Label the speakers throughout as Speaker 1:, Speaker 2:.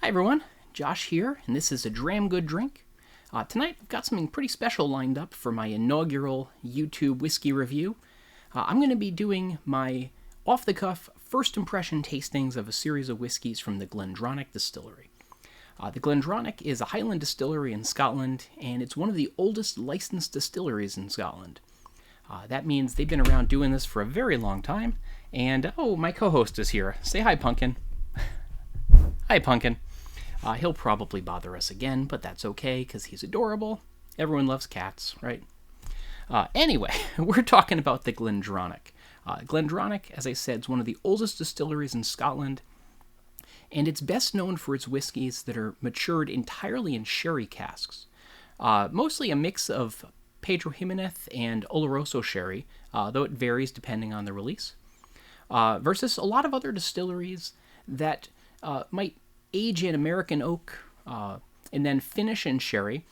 Speaker 1: Hi everyone, Josh here, and this is a Dram Good Drink. Tonight I've got something pretty special lined up for my inaugural YouTube whiskey review. I'm going to be doing my off-the-cuff first impression tastings of a series of whiskeys from the GlenDronach Distillery. The GlenDronach is a Highland distillery in Scotland, and it's one of the oldest licensed distilleries in Scotland. That means they've been around doing this for a very long time, and my co-host is here. Say hi, Punkin. Hi, Punkin. He'll probably bother us again, but that's okay, because he's adorable. Everyone loves cats, right? Anyway, we're talking about the GlenDronach. GlenDronach, as I said, is one of the oldest distilleries in Scotland, and it's best known for its whiskeys that are matured entirely in sherry casks. Mostly a mix of Pedro Jimenez and Oloroso sherry, though it varies depending on the release, versus a lot of other distilleries that might age in American oak and then finish in sherry.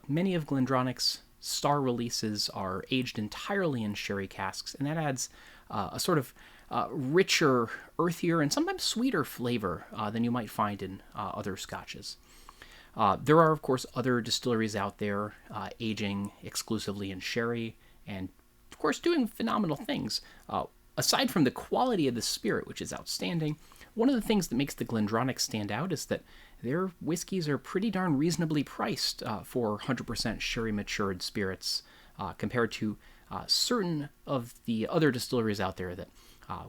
Speaker 1: Many of GlenDronach's star releases are aged entirely in sherry casks, and that adds a sort of richer, earthier, and sometimes sweeter flavor than you might find in other scotches. There are, of course, other distilleries out there aging exclusively in sherry and, of course, doing phenomenal things. Aside from the quality of the spirit, which is outstanding, one of the things that makes the GlenDronach stand out is that their whiskeys are pretty darn reasonably priced for 100% sherry matured spirits compared to certain of the other distilleries out there that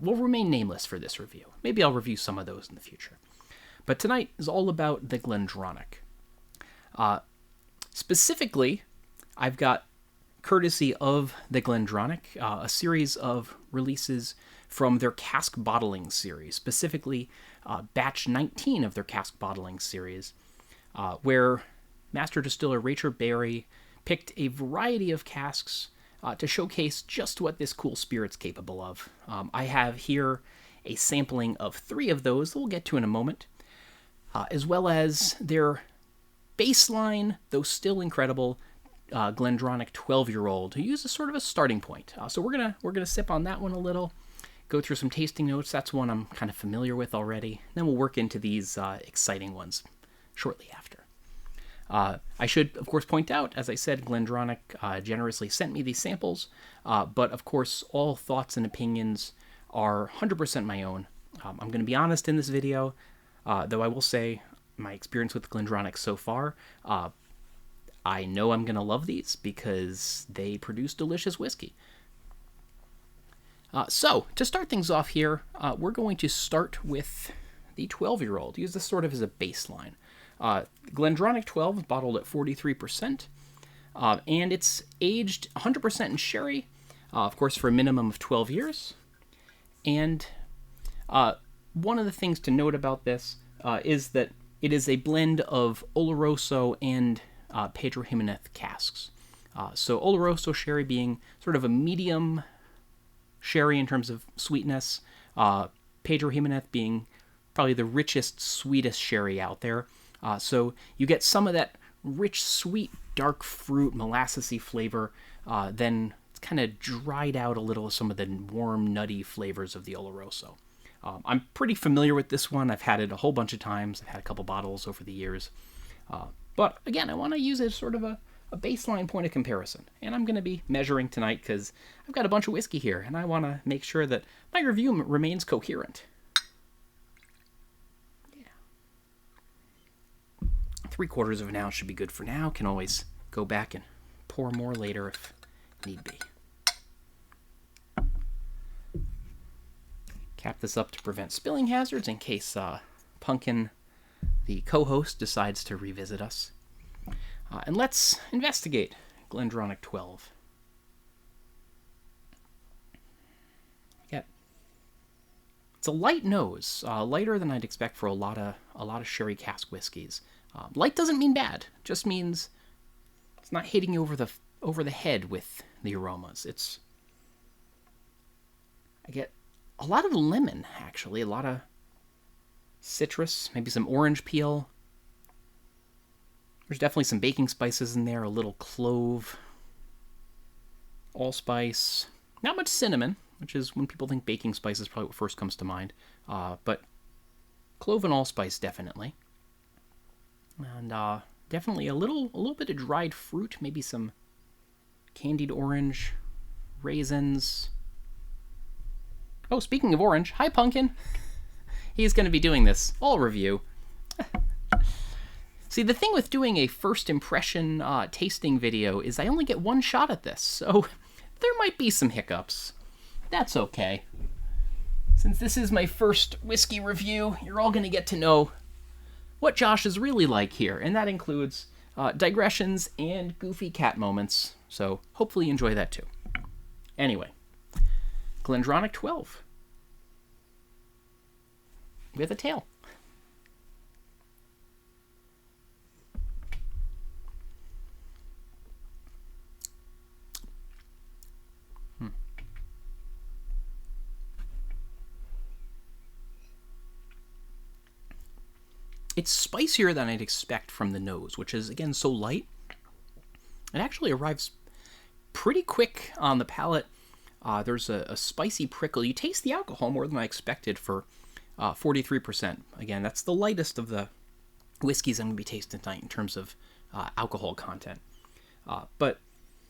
Speaker 1: will remain nameless for this review. Maybe I'll review some of those in the future. But tonight is all about the GlenDronach. Specifically, I've got, courtesy of the GlenDronach, a series of releases from their cask bottling series, specifically batch 19 of their cask bottling series, where master distiller Rachel Berry picked a variety of casks to showcase just what this cool spirit's capable of. I have here a sampling of 3 of those that we'll get to in a moment, as well as their baseline, though still incredible, GlenDronach 12-year-old, who uses sort of a starting point. So we're gonna sip on that one a little, go through some tasting notes. That's one I'm kind of familiar with already. Then we'll work into these exciting ones shortly after. I should, of course, point out, as I said, GlenDronach generously sent me these samples, but of course, all thoughts and opinions are 100% my own. I'm going to be honest in this video, though I will say my experience with GlenDronach so far, I know I'm going to love these because they produce delicious whiskey. So, to start things off here, we're going to start with the 12-year-old. Use this sort of as a baseline. GlenDronach 12 is bottled at 43%, and it's aged 100% in sherry, of course, for a minimum of 12 years. And one of the things to note about this is that it is a blend of Oloroso and Pedro Jimenez casks. So Oloroso sherry being sort of a medium sherry in terms of sweetness, Pedro Jimenez being probably the richest, sweetest sherry out there. So you get some of that rich, sweet, dark fruit, molassesy flavor, then it's kind of dried out a little of some of the warm, nutty flavors of the Oloroso. I'm pretty familiar with this one. I've had it a whole bunch of times. I've had a couple bottles over the years. But again, I want to use it as sort of a baseline point of comparison. And I'm going to be measuring tonight because I've got a bunch of whiskey here, and I want to make sure that my review remains coherent. Yeah. 3/4 of an ounce should be good for now. Can always go back and pour more later if need be. Cap this up to prevent spilling hazards in case Punkin, the co-host, decides to revisit us. And let's investigate GlenDronach 12. It's a light nose, lighter than I'd expect for a lot of sherry cask whiskeys. Light doesn't mean bad; just means it's not hitting you over the head with the aromas. I get a lot of lemon, actually, a lot of citrus, maybe some orange peel. There's definitely some baking spices in there, a little clove, allspice, not much cinnamon, which is when people think baking spice is probably what first comes to mind, but clove and allspice definitely. And definitely a little bit of dried fruit, maybe some candied orange, raisins. Oh, speaking of orange, hi Punkin. He's going to be doing this all review. See, the thing with doing a first impression tasting video is I only get one shot at this, so there might be some hiccups. That's okay. Since this is my first whiskey review, you're all going to get to know what Josh is really like here, and that includes digressions and goofy cat moments, so hopefully you enjoy that too. Anyway, GlenDronach 12 with a tail. It's spicier than I'd expect from the nose, which is, again, so light. It actually arrives pretty quick on the palate. There's a spicy prickle. You taste the alcohol more than I expected for 43%. Again, that's the lightest of the whiskeys I'm going to be tasting tonight in terms of alcohol content. But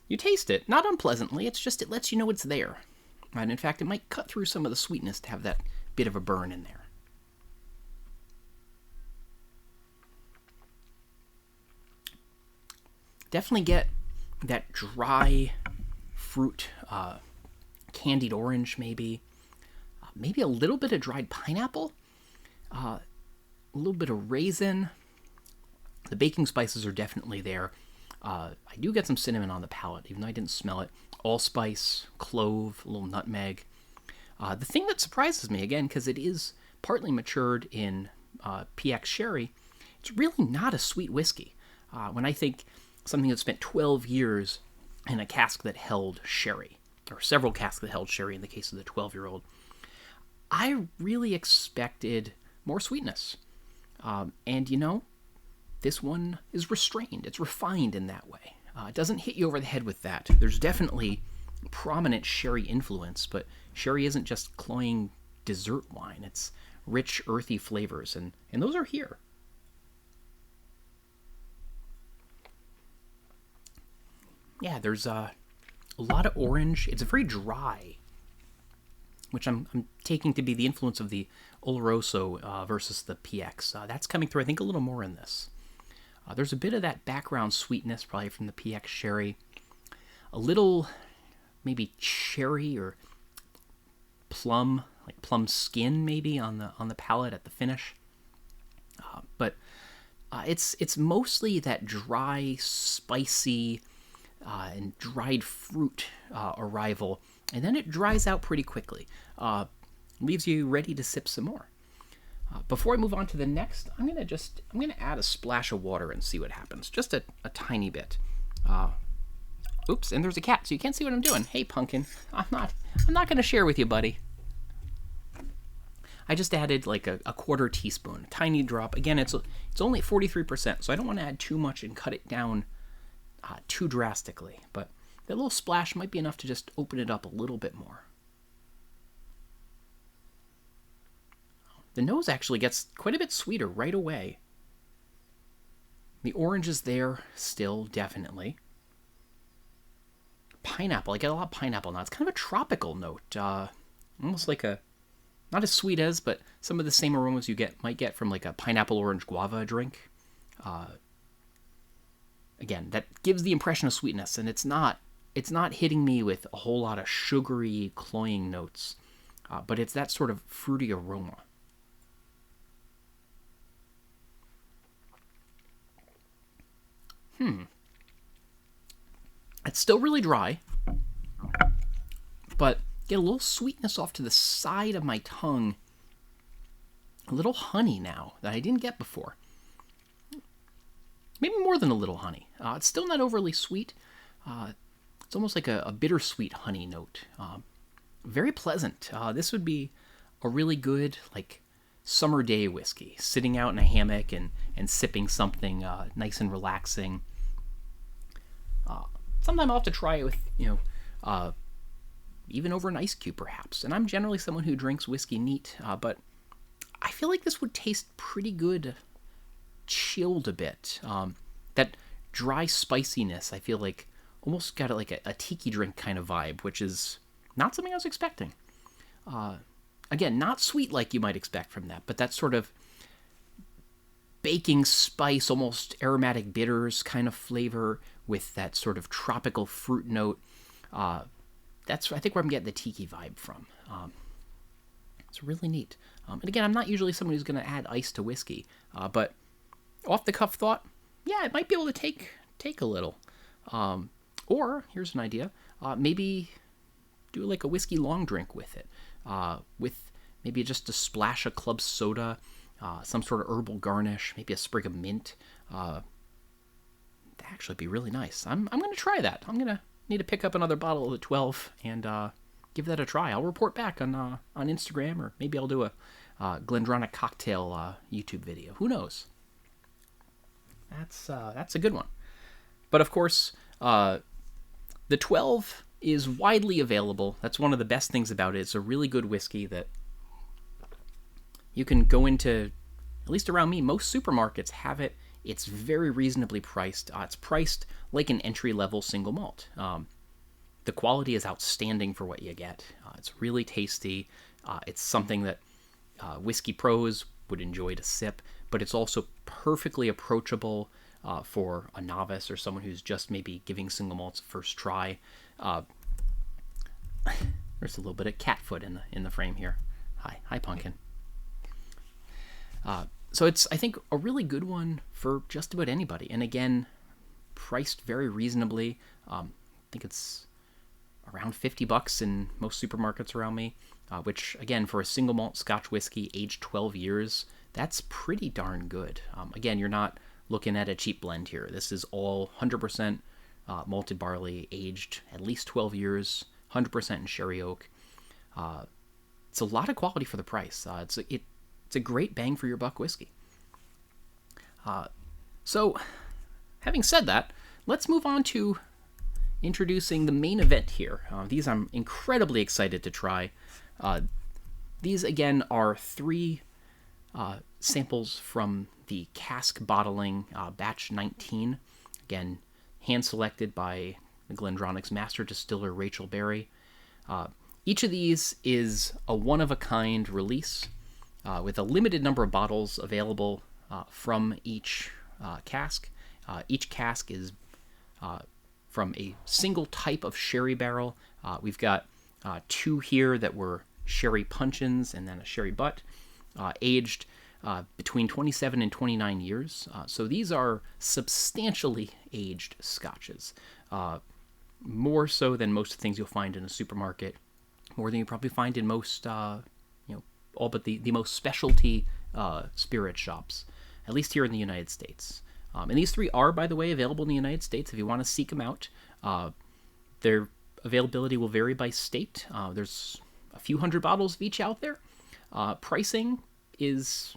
Speaker 1: you taste it, not unpleasantly, it's just it lets you know it's there. And in fact, it might cut through some of the sweetness to have that bit of a burn in there. Definitely get that dry fruit, candied orange maybe, maybe a little bit of dried pineapple, a little bit of raisin. The baking spices are definitely there. I do get some cinnamon on the palate, even though I didn't smell it. Allspice, clove, a little nutmeg. The thing that surprises me, again, because it is partly matured in PX sherry, it's really not a sweet whiskey. When I think something that spent 12 years in a cask that held sherry, or several casks that held sherry in the case of the 12-year-old, I really expected more sweetness. And, you know, this one is restrained. It's refined in that way. It doesn't hit you over the head with that. There's definitely prominent sherry influence, but sherry isn't just cloying dessert wine. It's rich, earthy flavors, and those are here. Yeah, there's a lot of orange. It's very dry, which I'm taking to be the influence of the Oloroso versus the PX. That's coming through, I think, a little more in this. There's a bit of that background sweetness, probably from the PX sherry. A little, maybe cherry or plum, like plum skin, maybe on the palate at the finish. But it's mostly that dry, spicy, and dried fruit arrival, and then it dries out pretty quickly. Leaves you ready to sip some more. Before I move on to the next, I'm gonna add a splash of water and see what happens. Just a tiny bit. Oops, and there's a cat, so you can't see what I'm doing. Hey, Punkin, I'm not gonna share with you, buddy. I just added like a quarter teaspoon, a tiny drop. Again, it's only 43%, so I don't want to add too much and cut it down too drastically, but that little splash might be enough to just open it up a little bit more. The nose actually gets quite a bit sweeter right away. The orange is there still, definitely. Pineapple, I get a lot of pineapple now. It's kind of a tropical note, almost like a, not as sweet as, but some of the same aromas you might get from like a pineapple orange guava drink. Again, that gives the impression of sweetness, and it's not hitting me with a whole lot of sugary, cloying notes, but it's that sort of fruity aroma. It's still really dry, but get a little sweetness off to the side of my tongue. A little honey now that I didn't get before. Maybe more than a little honey. It's still not overly sweet. It's almost like a bittersweet honey note. Very pleasant. This would be a really good, like, summer day whiskey. Sitting out in a hammock and sipping something nice and relaxing. Sometime I'll have to try it with, even over an ice cube perhaps. And I'm generally someone who drinks whiskey neat, but I feel like this would taste pretty good chilled a bit. That dry spiciness, I feel like almost got like a tiki drink kind of vibe, which is not something I was expecting. Again, not sweet like you might expect from that, but that sort of baking spice, almost aromatic bitters kind of flavor with that sort of tropical fruit note. That's, I think, where I'm getting the tiki vibe from. It's really neat. And again, I'm not usually someone who's going to add ice to whiskey, but off the cuff thought, yeah, it might be able to take a little. Or here's an idea: maybe do like a whiskey long drink with it, with maybe just a splash of club soda, some sort of herbal garnish, maybe a sprig of mint. That'd actually be really nice. I'm going to try that. I'm going to need to pick up another bottle of the 12 and give that a try. I'll report back on Instagram, or maybe I'll do a GlenDronach cocktail YouTube video. Who knows? That's a good one. But of course, the 12 is widely available. That's one of the best things about it. It's a really good whiskey that you can go into, at least around me, most supermarkets have it. It's very reasonably priced. It's priced like an entry-level single malt. The quality is outstanding for what you get. It's really tasty. It's something that whiskey pros would enjoy to sip, but it's also perfectly approachable for a novice or someone who's just maybe giving single malts a first try. There's a little bit of cat foot in the frame here. Hi, Punkin. So it's, I think, a really good one for just about anybody. And again, priced very reasonably. I think it's around $50 in most supermarkets around me, which, again, for a single malt Scotch whiskey aged 12 years, that's pretty darn good. Again, you're not looking at a cheap blend here. This is all 100% malted barley, aged at least 12 years, 100% in sherry oak. It's a lot of quality for the price. It's a great bang for your buck whiskey. So, having said that, let's move on to introducing the main event here. These I'm incredibly excited to try. These, again, are 3 samples from the Cask Bottling Batch 19. Again, hand-selected by the GlenDronach's master distiller, Rachel Berry. Each of these is a one-of-a-kind release with a limited number of bottles available from each cask. Each cask is from a single type of sherry barrel. We've got 2 here that were sherry puncheons and then a sherry butt, aged between 27 and 29 years. So these are substantially aged scotches, more so than most things you'll find in a supermarket, more than you probably find in most, all but the most specialty spirit shops, at least here in the United States. And these 3 are, by the way, available in the United States if you want to seek them out. Their availability will vary by state. There's a few hundred bottles of each out there. Pricing is,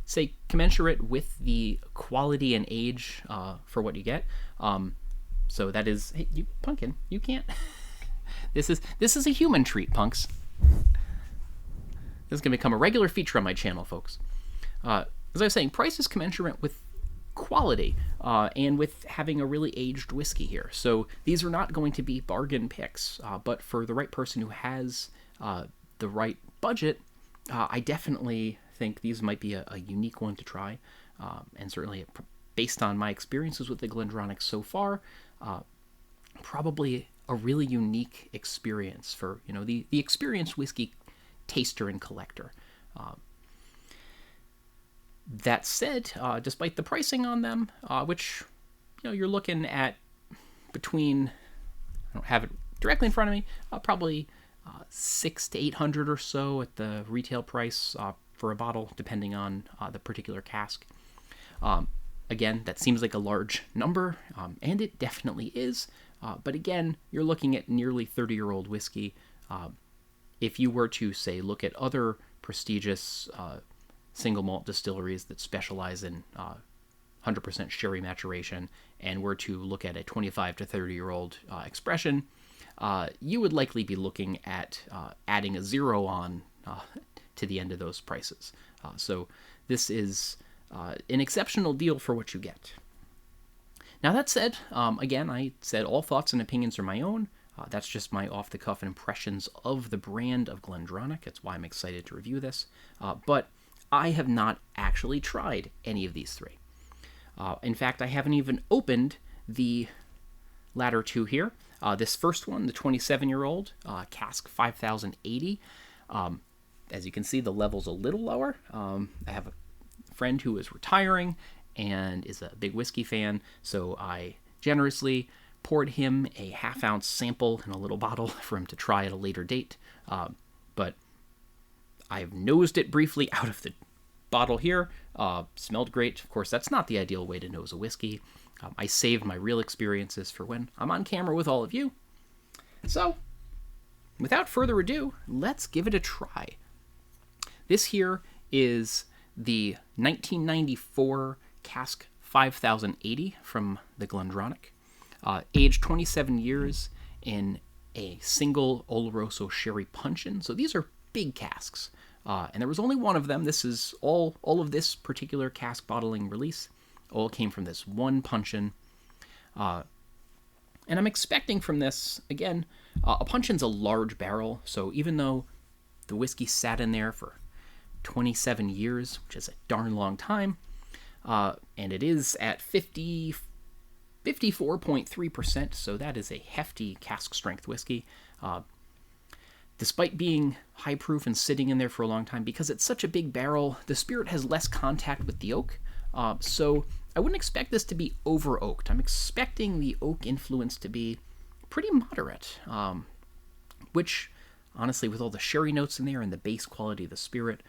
Speaker 1: say, commensurate with the quality and age for what you get. So that is, hey, you, Punkin, you can't. This is a human treat, punks. This is going to become a regular feature on my channel, folks. As I was saying, price is commensurate with quality and with having a really aged whiskey here. So these are not going to be bargain picks, but for the right person who has the right budget, I definitely think these might be a unique one to try. And certainly, based on my experiences with the GlenDronach so far, probably a really unique experience for the experienced whiskey taster and collector. That said, despite the pricing on them, which you're looking at between, I don't have it directly in front of me, probably $600 to $800 or so at the retail price for a bottle, depending on the particular cask. Again, that seems like a large number, and it definitely is. But again, you're looking at nearly 30-year-old whiskey. If you were to, say, look at other prestigious single malt distilleries that specialize in 100% sherry maturation and were to look at a 25 to 30-year-old expression, you would likely be looking at adding a 0 on to the end of those prices. So this is an exceptional deal for what you get. Now that said, again, I said all thoughts and opinions are my own. That's just my off-the-cuff impressions of the brand of GlenDronach. That's why I'm excited to review this. But I have not actually tried any of these three. In fact, I haven't even opened the latter two here. This first one, the 27-year-old Cask 5080. As you can see, the level's a little lower. I have a friend who is retiring and is a big whiskey fan, so I generously poured him a half-ounce sample in a little bottle for him to try at a later date. But I've nosed it briefly out of the bottle here. Smelled great. Of course, that's not the ideal way to nose a whiskey. I saved my real experiences for when I'm on camera with all of you. So, without further ado, let's give it a try. This here is the 1994 Cask 5080 from the GlenDronach. Aged 27 years in a single Oloroso sherry puncheon. So these are big casks. And there was only one of them. This is all of this particular cask bottling release all came from this one puncheon. And I'm expecting from this, again, a puncheon's a large barrel. So even though the whiskey sat in there for 27 years, which is a darn long time, and it is at 54.3%, so that is a hefty cask strength whiskey. Despite being high proof and sitting in there for a long time, because it's such a big barrel, the spirit has less contact with the oak. So I wouldn't expect this to be over oaked. I'm expecting the oak influence to be pretty moderate, which honestly, with all the sherry notes in there and the base quality of the spirit,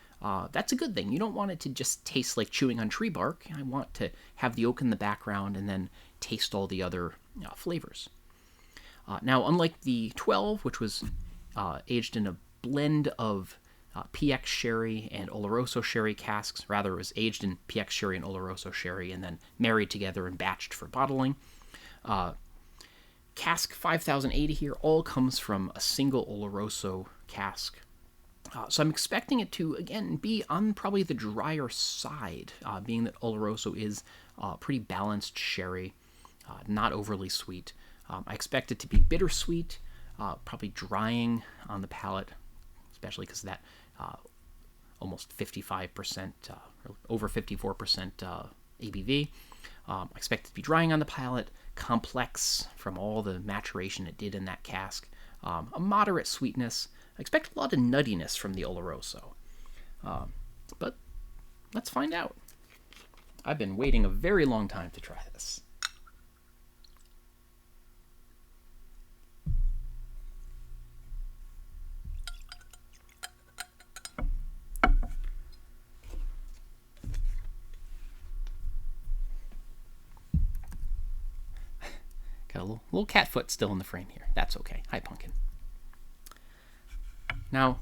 Speaker 1: that's a good thing. You don't want it to just taste like chewing on tree bark. I want to have the oak in the background and then taste all the other flavors. Now, unlike the 12, which was aged in a blend of PX sherry and Oloroso sherry casks, rather it was aged in PX sherry and Oloroso sherry and then married together and batched for bottling. Cask 5080 here all comes from a single Oloroso cask. So I'm expecting it to, again, be on probably the drier side, being that Oloroso is pretty balanced sherry, not overly sweet. I expect it to be bittersweet, probably drying on the palate, especially because of that almost 55%, over 54% ABV. I expect it to be drying on the palate, complex from all the maturation it did in that cask, a moderate sweetness. I expect a lot of nuttiness from the Oloroso. But let's find out. I've been waiting a very long time to try this. Got a little cat foot still in the frame here. That's okay. Hi, Punkin. Now,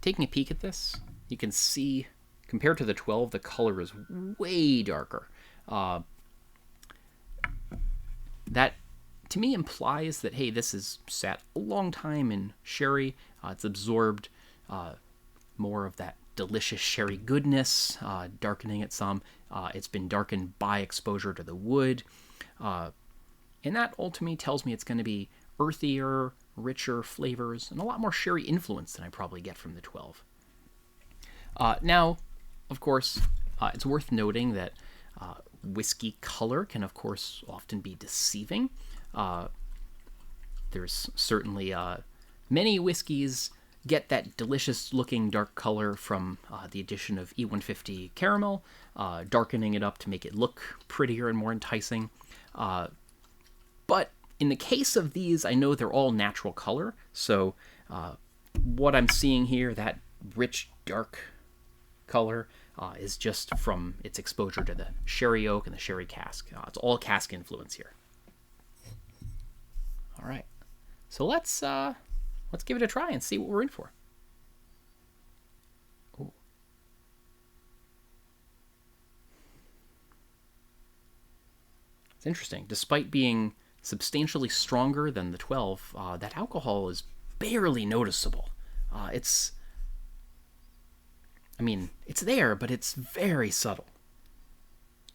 Speaker 1: taking a peek at this, you can see, compared to the 12, the color is way darker. That, to me, implies that, hey, this has sat a long time in sherry. It's absorbed more of that delicious sherry goodness, darkening it some. It's been darkened by exposure to the wood. And that ultimately tells me it's going to be earthier, richer flavors, and a lot more sherry influence than I probably get from the 12. Now, of course, it's worth noting that whiskey color can, of course, often be deceiving. There's certainly many whiskeys get that delicious-looking dark color from the addition of E150 caramel, darkening it up to make it look prettier and more enticing. But in the case of these, I know they're all natural color, so what I'm seeing here, that rich, dark color, is just from its exposure to the sherry oak and the sherry cask. It's all cask influence here. All right, so let's give it a try and see what we're in for. Ooh. It's interesting. Despite being substantially stronger than the 12, that alcohol is barely noticeable. It's I mean, it's there, but it's very subtle.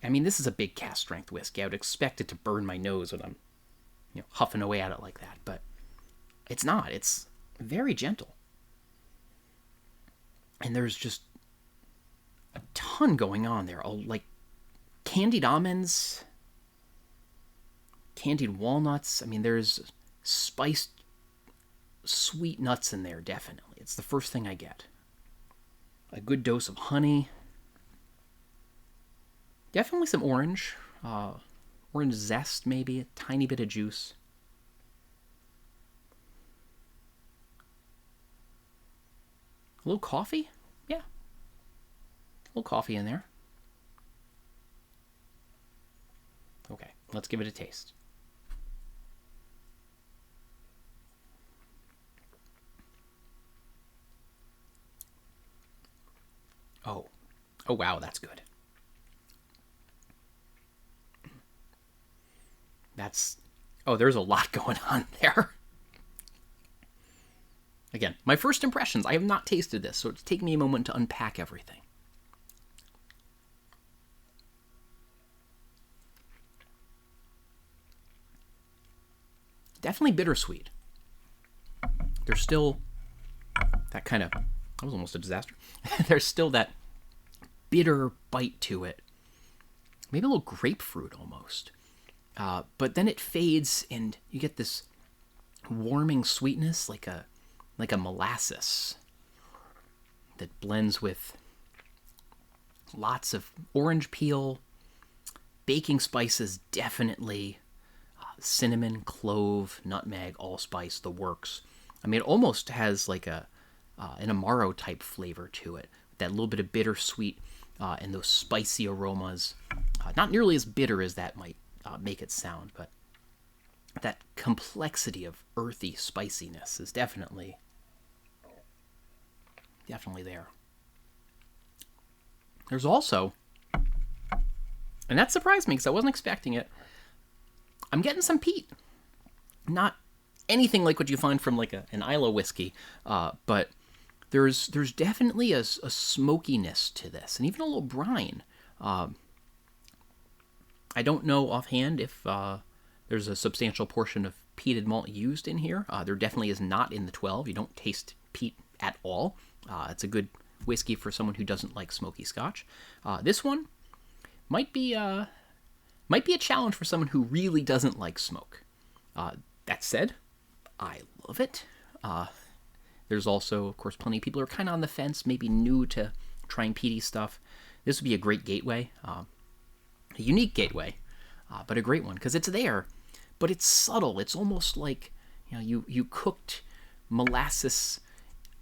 Speaker 1: I mean, this is a big cask strength whiskey. I would expect it to burn my nose when I'm, huffing away at it like that, but it's not. It's very gentle. And there's just a ton going on there. Like candied almonds, candied walnuts. I mean, there's spiced sweet nuts in there, definitely. It's the first thing I get. A good dose of honey. Definitely some orange. Orange zest, maybe. A tiny bit of juice. A little coffee? Yeah. A little coffee in there. Okay, let's give it a taste. Oh. Oh, wow, that's good. There's a lot going on there. Again, my first impressions. I have not tasted this, so it's taking me a moment to unpack everything. Definitely bittersweet. There's still that kind of... That was almost a disaster. There's still that bitter bite to it. Maybe a little grapefruit almost. But then it fades and you get this warming sweetness like a molasses that blends with lots of orange peel, baking spices, definitely cinnamon, clove, nutmeg, allspice, the works. I mean, it almost has like an Amaro type flavor to it. That little bit of bittersweet and those spicy aromas. Not nearly as bitter as that might make it sound, but that complexity of earthy spiciness is definitely there. There's also, and that surprised me because I wasn't expecting it, I'm getting some peat. Not anything like what you find from like an Islay whiskey, but there's definitely a smokiness to this, and even a little brine. I don't know offhand if there's a substantial portion of peated malt used in here. There definitely is not in the 12. You don't taste peat at all. It's a good whiskey for someone who doesn't like smoky scotch. This one might be a challenge for someone who really doesn't like smoke. That said, I love it. There's also, of course, plenty of people who are kind of on the fence, maybe new to trying peaty stuff. This would be a great gateway. A unique gateway, but a great one because it's there, but it's subtle. It's almost like you cooked molasses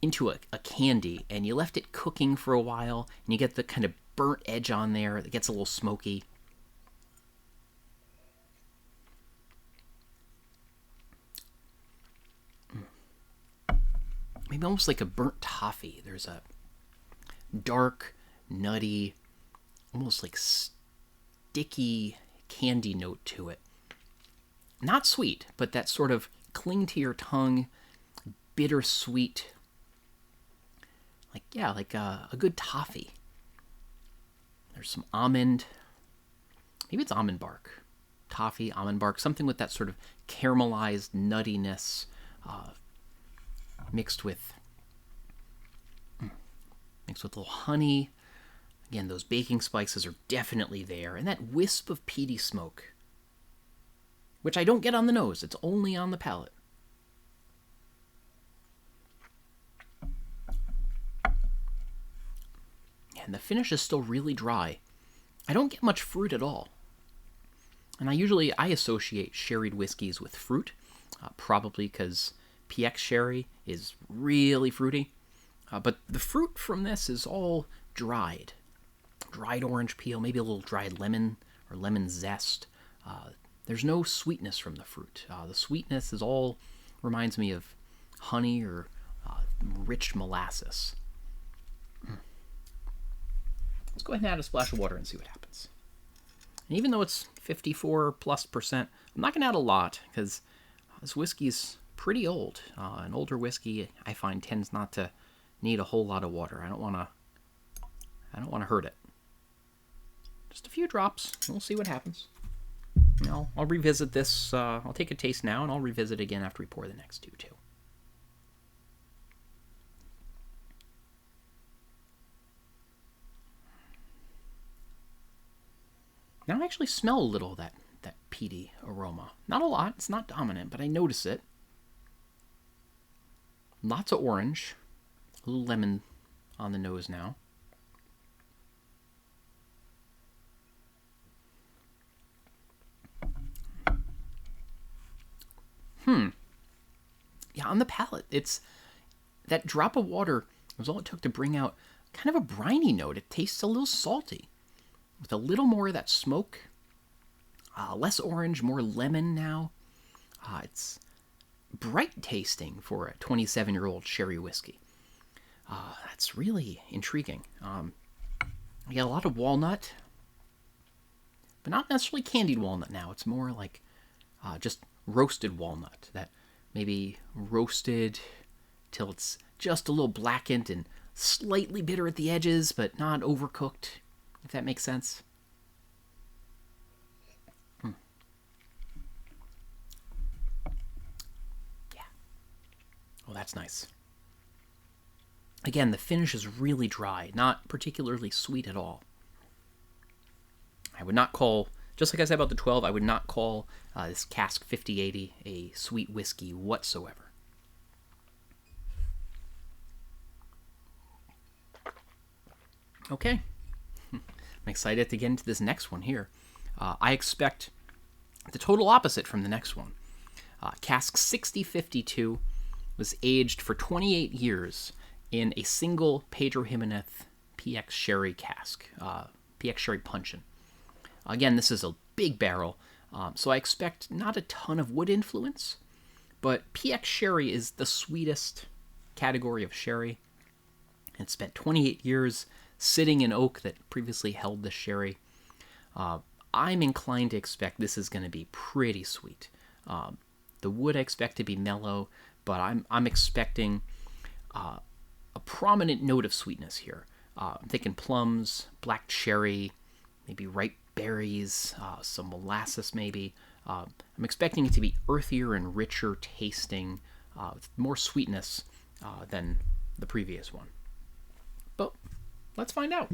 Speaker 1: into a candy and you left it cooking for a while and you get the kind of burnt edge on there that gets a little smoky. Maybe almost like a burnt toffee. There's a dark, nutty, almost like sticky candy note to it. Not sweet, but that sort of cling to your tongue, bittersweet, like a good toffee. There's some almond, maybe it's almond bark, toffee, almond bark, something with that sort of caramelized nuttiness mixed with a little honey. Again, those baking spices are definitely there. And that wisp of peaty smoke, which I don't get on the nose. It's only on the palate. And the finish is still really dry. I don't get much fruit at all. And I associate sherried whiskeys with fruit, probably because PX sherry is really fruity. But the fruit from this is all dried. Dried orange peel, maybe a little dried lemon or lemon zest. There's no sweetness from the fruit. The sweetness reminds me of honey or rich molasses. Let's go ahead and add a splash of water and see what happens. And even though it's 54+%, I'm not going to add a lot because this whiskey's pretty old. An older whiskey, I find, tends not to need a whole lot of water. I don't want to I don't want to hurt it. Just a few drops. We'll see what happens. I'll revisit this. I'll take a taste now, and I'll revisit again after we pour the next two, too. Now I actually smell a little of that peaty aroma. Not a lot. It's not dominant, but I notice it. Lots of orange. A little lemon on the nose now. Yeah, on the palate, it's that drop of water was all it took to bring out kind of a briny note. It tastes a little salty with a little more of that smoke. Less orange, more lemon now. It's bright tasting for a 27-year-old sherry whiskey. That's really intriguing. I get a lot of walnut, but not necessarily candied walnut now. It's more like just roasted walnut that maybe roasted till it's just a little blackened and slightly bitter at the edges, but not overcooked, if that makes sense. Yeah. Oh, that's nice. Again, the finish is really dry, not particularly sweet at all. I would not call, just like I said about the 12, I would not call this Cask 5080 a sweet whiskey whatsoever. Okay. I'm excited to get into this next one here. I expect the total opposite from the next one. Cask 6052 was aged for 28 years in a single Pedro Jimenez PX Sherry cask, PX Sherry Punkin. Again, this is a big barrel, so I expect not a ton of wood influence, but PX Sherry is the sweetest category of sherry. It spent 28 years sitting in oak that previously held the sherry. I'm inclined to expect this is going to be pretty sweet. The wood I expect to be mellow, but I'm expecting a prominent note of sweetness here. I'm thinking plums, black cherry, maybe ripe berries, some molasses maybe. I'm expecting it to be earthier and richer tasting, with more sweetness than the previous one. But let's find out.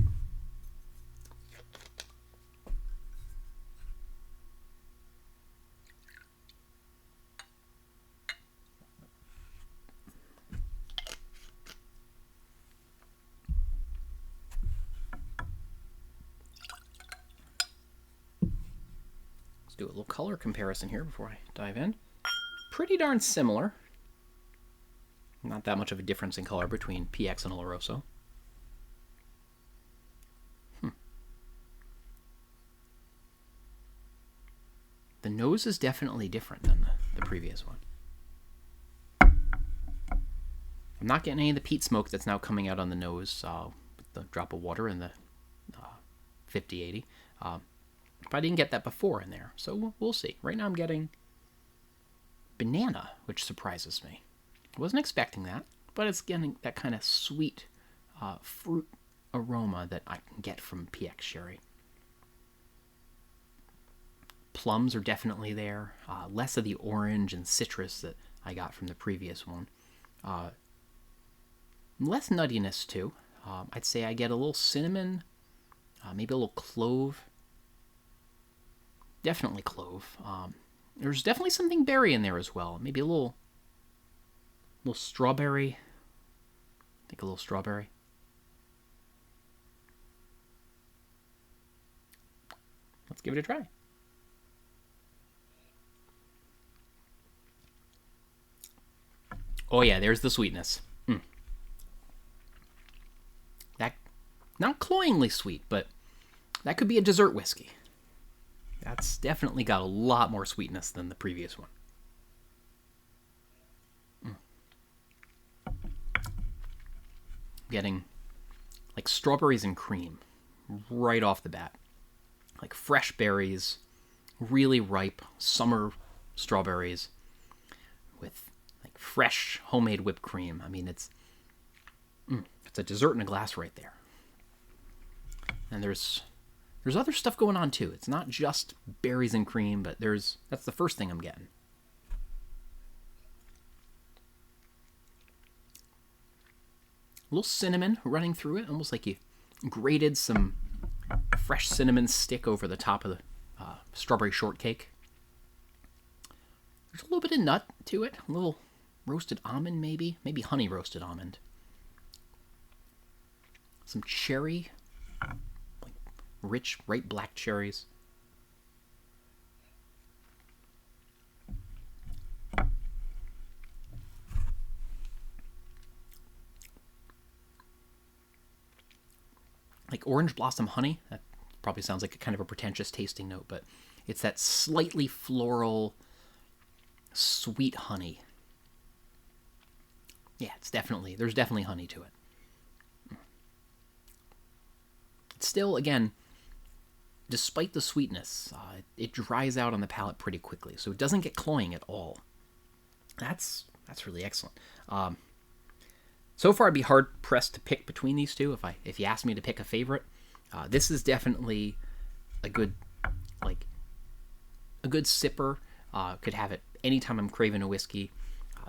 Speaker 1: Let's do a little color comparison here before I dive in. Pretty darn similar. Not that much of a difference in color between PX and Oloroso. The nose is definitely different than the previous one. I'm not getting any of the peat smoke that's now coming out on the nose with the drop of water in the 5080. But I didn't get that before in there, so we'll see. Right now I'm getting banana, which surprises me. I wasn't expecting that, but it's getting that kind of sweet fruit aroma that I can get from PX Sherry. Plums are definitely there. Less of the orange and citrus that I got from the previous one. Less nuttiness too. I'd say I get a little cinnamon, maybe a little clove. Definitely clove. There's definitely something berry in there as well. Maybe a little strawberry. I think a little strawberry. Let's give it a try. Oh yeah, there's the sweetness. That, not cloyingly sweet, but that could be a dessert whiskey. That's definitely got a lot more sweetness than the previous one. Getting like strawberries and cream right off the bat. Like fresh berries, really ripe summer strawberries with like fresh homemade whipped cream. I mean, it's a dessert in a glass right there. And there's other stuff going on too. It's not just berries and cream, but that's the first thing I'm getting. A little cinnamon running through it, almost like you grated some fresh cinnamon stick over the top of the strawberry shortcake. There's a little bit of nut to it, a little roasted almond maybe honey roasted almond. Some cherry, like rich, ripe black cherries. Like orange blossom honey. That probably sounds like a kind of a pretentious tasting note, but it's that slightly floral, sweet honey. Yeah, there's definitely honey to it. It's still, again, despite the sweetness, it dries out on the palate pretty quickly, so it doesn't get cloying at all. That's really excellent. So far, I'd be hard pressed to pick between these two. If you asked me to pick a favorite, this is definitely a good sipper. Could have it anytime I'm craving a whiskey.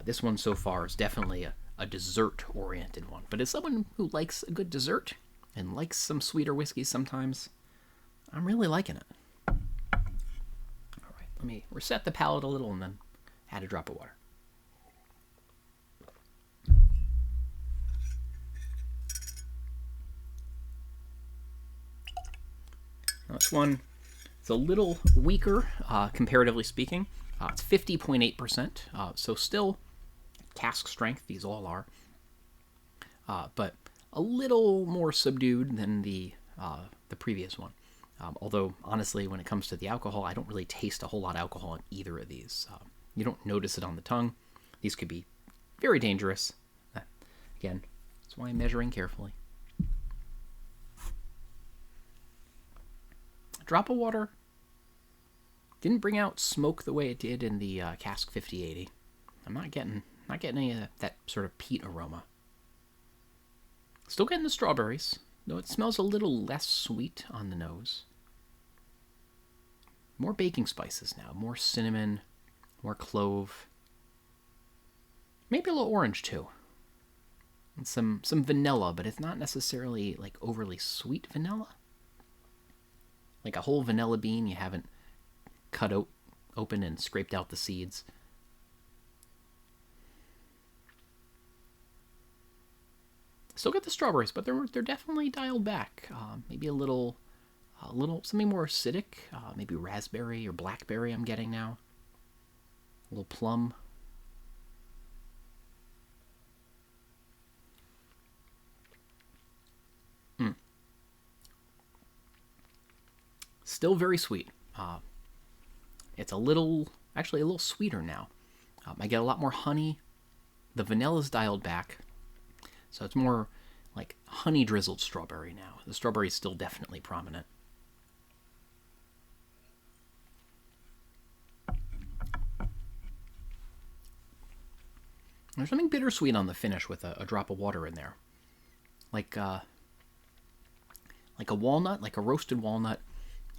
Speaker 1: This one so far is definitely a dessert-oriented one. But as someone who likes a good dessert and likes some sweeter whiskeys sometimes, I'm really liking it. All right, let me reset the palate a little and then add a drop of water. Now this one is a little weaker, comparatively speaking. It's 50.8%, so still cask strength, these all are, but a little more subdued than the previous one. Although, honestly, when it comes to the alcohol, I don't really taste a whole lot of alcohol in either of these. You don't notice it on the tongue. These could be very dangerous. Again, that's why I'm measuring carefully. A drop of water didn't bring out smoke the way it did in the Cask 5080. I'm not getting any of that sort of peat aroma. Still getting the strawberries, though it smells a little less sweet on the nose. More baking spices now, more cinnamon, more clove. Maybe a little orange too. And some vanilla, but it's not necessarily like overly sweet vanilla. Like a whole vanilla bean you haven't cut open and scraped out the seeds. Still get the strawberries, but they're definitely dialed back. Maybe a little something more acidic. Maybe raspberry or blackberry I'm getting now. A little plum. Still very sweet. It's actually a little sweeter now. I get a lot more honey. The vanilla's dialed back. So it's more like honey drizzled strawberry now. The strawberry is still definitely prominent. There's something bittersweet on the finish with a drop of water in there. Like a walnut, like a roasted walnut.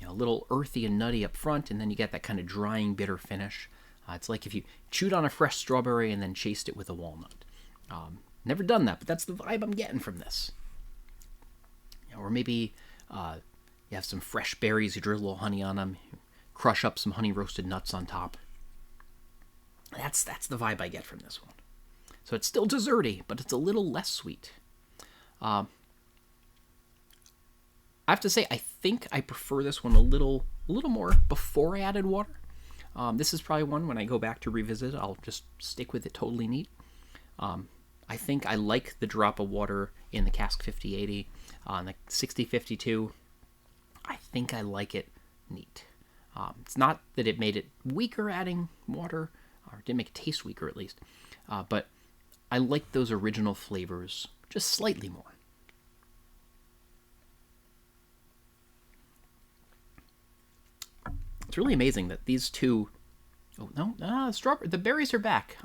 Speaker 1: A little earthy and nutty up front, and then you get that kind of drying, bitter finish. It's like if you chewed on a fresh strawberry and then chased it with a walnut. Never done that, but that's the vibe I'm getting from this. Or maybe you have some fresh berries, you drizzle a little honey on them, crush up some honey roasted nuts on top. That's the vibe I get from this one. So it's still desserty, but it's a little less sweet. I have to say, I think I prefer this one a little more before I added water. This is probably one when I go back to revisit, I'll just stick with it totally neat. I think I like the drop of water in the Cask 5080. On the 6052, I think I like it neat. It's not that it made it weaker adding water, or didn't make it taste weaker at least, but I like those original flavors just slightly more. It's really amazing that these two... Oh, no, strawberry. The berries are back.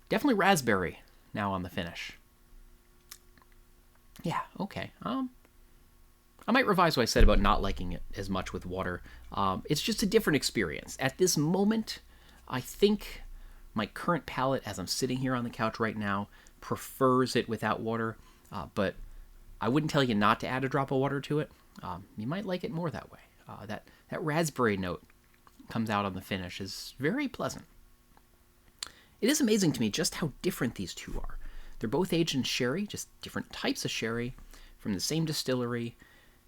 Speaker 1: Definitely raspberry now on the finish. Yeah, okay. I might revise what I said about not liking it as much with water. It's just a different experience. At this moment, I think my current palate, as I'm sitting here on the couch right now, prefers it without water, but I wouldn't tell you not to add a drop of water to it. You might like it more that way. That raspberry note comes out on the finish is very pleasant. It is amazing to me just how different these two are. They're both aged in sherry, just different types of sherry from the same distillery,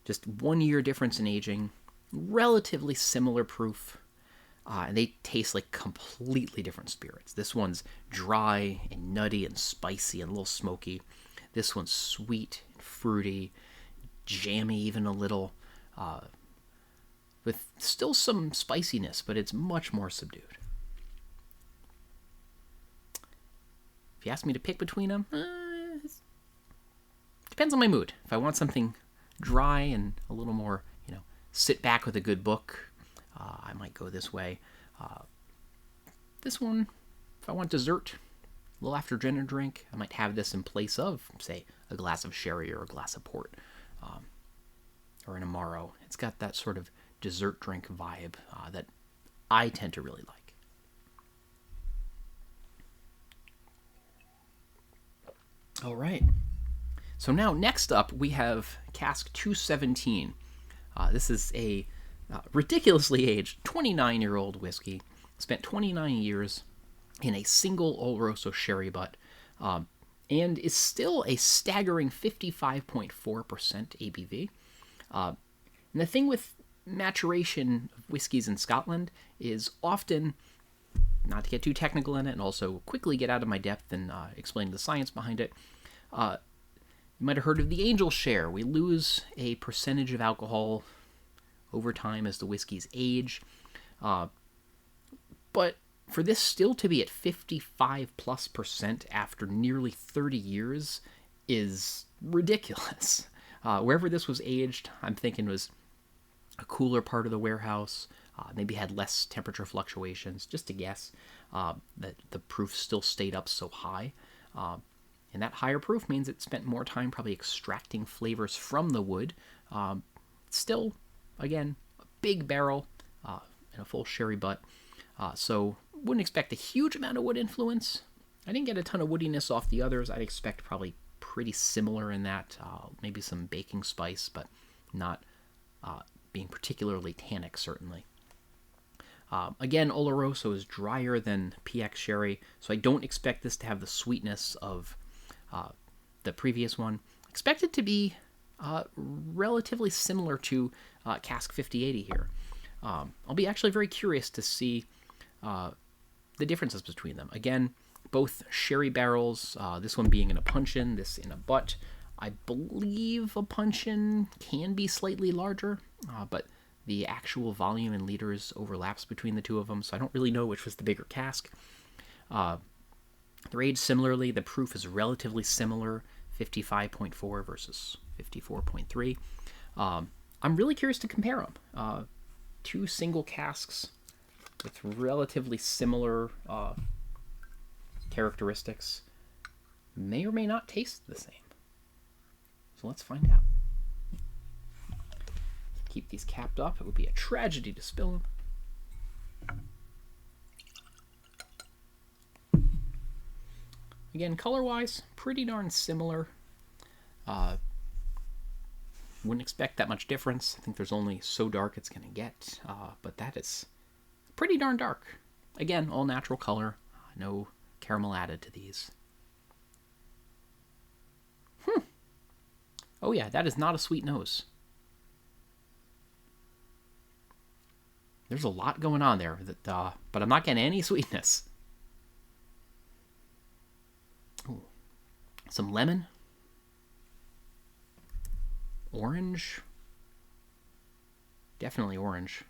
Speaker 1: just 1 year difference in aging, relatively similar proof, and they taste like completely different spirits. This one's dry and nutty and spicy and a little smoky. This one's sweet and fruity, jammy even a little, with still some spiciness, but it's much more subdued. If you ask me to pick between them, depends on my mood. If I want something dry and a little more, sit back with a good book, I might go this way. This one, if I want dessert, a little after dinner drink, I might have this in place of, say, a glass of sherry or a glass of port, or an Amaro. It's got that sort of dessert drink vibe that I tend to really like. All right. So now, next up, we have Cask 217. This is a ridiculously aged 29-year-old whiskey. Spent 29 years in a single Oloroso sherry butt, and is still a staggering 55.4% ABV. And the thing with maturation of whiskeys in Scotland is often, not to get too technical in it and also quickly get out of my depth and explain the science behind it, you might have heard of the angel share. We lose a percentage of alcohol over time as the whiskeys age. But for this still to be at 55+% after nearly 30 years is ridiculous. Wherever this was aged, I'm thinking was a cooler part of the warehouse, maybe had less temperature fluctuations, just to guess, that the proof still stayed up so high. And that higher proof means it spent more time probably extracting flavors from the wood. Still, again, a big barrel and a full sherry butt. So wouldn't expect a huge amount of wood influence. I didn't get a ton of woodiness off the others. I'd expect probably pretty similar in that. Maybe some baking spice, but not being particularly tannic, certainly. Again, Oloroso is drier than PX Sherry, so I don't expect this to have the sweetness of the previous one. Expect it to be relatively similar to Cask 5080 here. I'll be actually very curious to see the differences between them. Again, both sherry barrels, this one being in a puncheon, this in a butt. I believe a puncheon can be slightly larger, but the actual volume in liters overlaps between the two of them, so I don't really know which was the bigger cask. They're aged similarly. The proof is relatively similar, 55.4 versus 54.3. I'm really curious to compare them. Two single casks with relatively similar characteristics may or may not taste the same. So let's find out. Keep these capped up. It would be a tragedy to spill them. Again, color-wise, pretty darn similar. Wouldn't expect that much difference. I think there's only so dark it's going to get, but that is pretty darn dark. Again, all natural color, no caramel added to these. Oh yeah, that is not a sweet nose. There's a lot going on there, but I'm not getting any sweetness. Ooh. Some lemon. Orange. Definitely orange.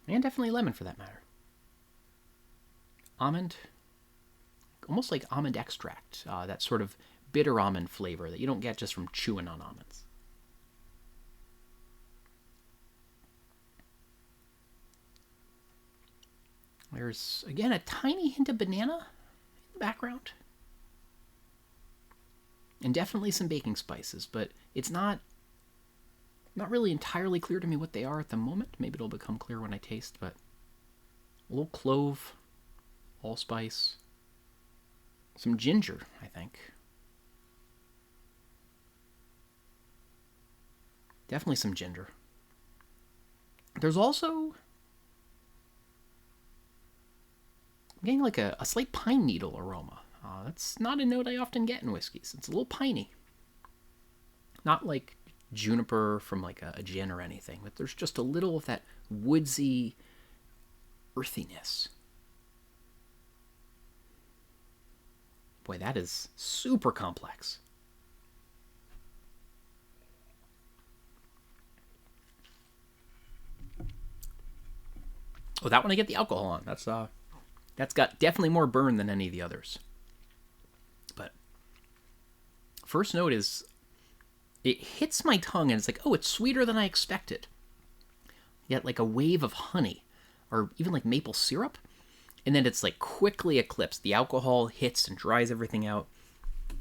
Speaker 1: And definitely lemon for that matter. Almond. Almost like almond extract. That sort of bitter almond flavor that you don't get just from chewing on almonds. There's, again, a tiny hint of banana in the background. And definitely some baking spices, but It's not really entirely clear to me what they are at the moment. Maybe it'll become clear when I taste, but a little clove, allspice, some ginger, I think. Definitely some ginger. There's also, I'm getting like a slight pine needle aroma. That's not a note I often get in whiskeys. It's a little piney. Not like juniper from like a gin or anything, but there's just a little of that woodsy earthiness. Boy, that is super complex. Oh, that one I get the alcohol on. That's got definitely more burn than any of the others. But first note is, it hits my tongue and it's like, oh, it's sweeter than I expected. You get like a wave of honey, or even like maple syrup, and then it's like quickly eclipsed. The alcohol hits and dries everything out,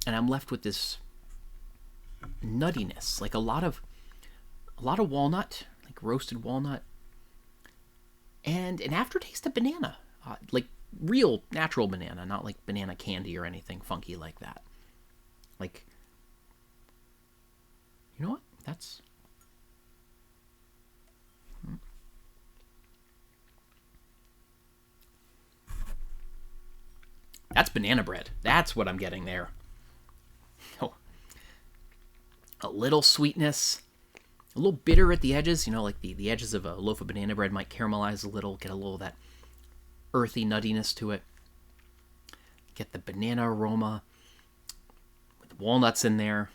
Speaker 1: and I'm left with this nuttiness, like a lot of walnut, like roasted walnut, and an aftertaste of banana, like real natural banana, not like banana candy or anything funky like that. Like, you know what? That's banana bread. That's what I'm getting there. Oh, a little sweetness, a little bitter at the edges. You know, like the edges of a loaf of banana bread might caramelize a little, get a little of that earthy nuttiness to it. Get the banana aroma with walnuts in there.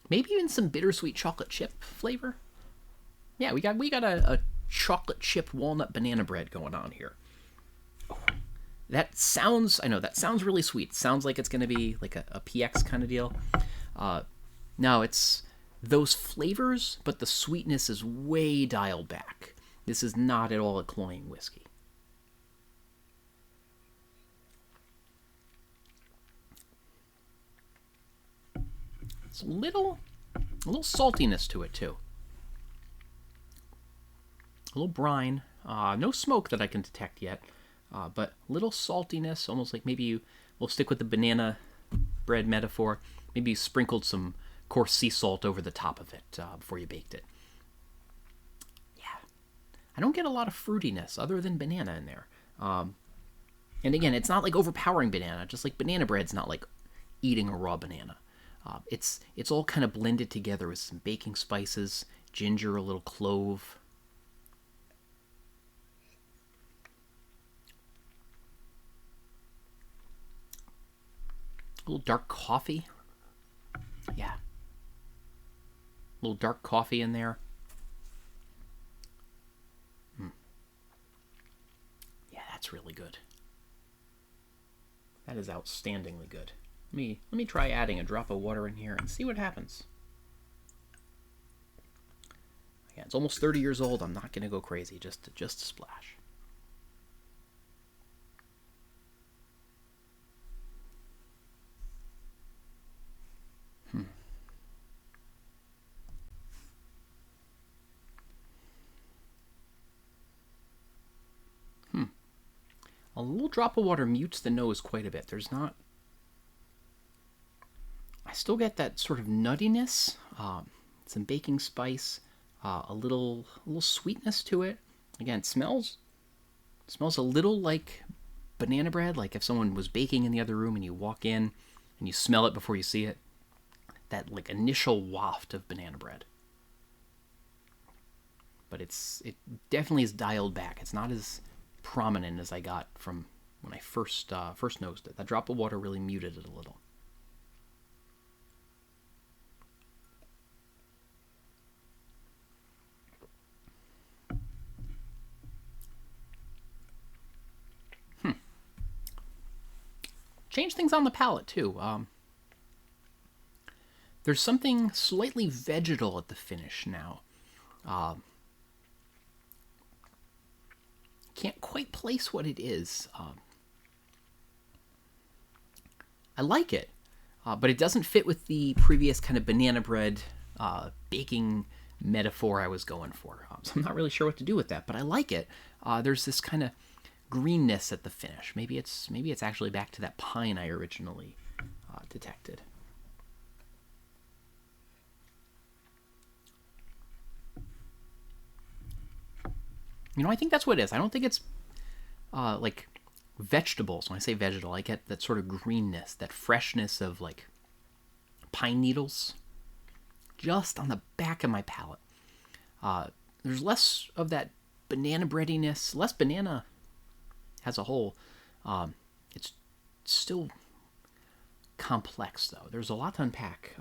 Speaker 1: Maybe even some bittersweet chocolate chip flavor. Yeah, we got a chocolate chip walnut banana bread going on here. That sounds really sweet. It sounds like it's going to be like a PX kind of deal. No, it's those flavors, but the sweetness is way dialed back. This is not at all a cloying whiskey. It's a little saltiness to it too. A little brine. No smoke that I can detect yet. But little saltiness, almost like maybe we'll stick with the banana bread metaphor. Maybe you sprinkled some coarse sea salt over the top of it before you baked it. Yeah. I don't get a lot of fruitiness other than banana in there. And again, it's not like overpowering banana, just like banana bread's not like eating a raw banana. It's all kind of blended together with some baking spices, ginger, a little clove. A little dark coffee. Yeah. A little dark coffee in there. Yeah, that's really good. That is outstandingly good. Let me try adding a drop of water in here and see what happens. Yeah, it's almost 30 years old. I'm not going to go crazy. Just a splash. A little drop of water mutes the nose quite a bit. There's not... I still get that sort of nuttiness, some baking spice, a little sweetness to it. Again, it smells a little like banana bread, like if someone was baking in the other room and you walk in and you smell it before you see it. That like initial waft of banana bread. But it definitely is dialed back. It's not as prominent as I got from when I first nosed it. That drop of water really muted it a little. Change things on the palate too. There's something slightly vegetal at the finish now. Can't quite place what it is. I like it. but it doesn't fit with the previous kind of banana bread baking metaphor I was going for. So I'm not really sure what to do with that, but I like it. There's this kind of greenness at the finish. Maybe it's actually back to that pine I originally detected. I think that's what it is. I don't think it's like vegetables. When I say vegetal, I get that sort of greenness, that freshness of like pine needles just on the back of my palate. There's less of that banana breadiness, less banana as a whole. It's still complex, though. There's a lot to unpack.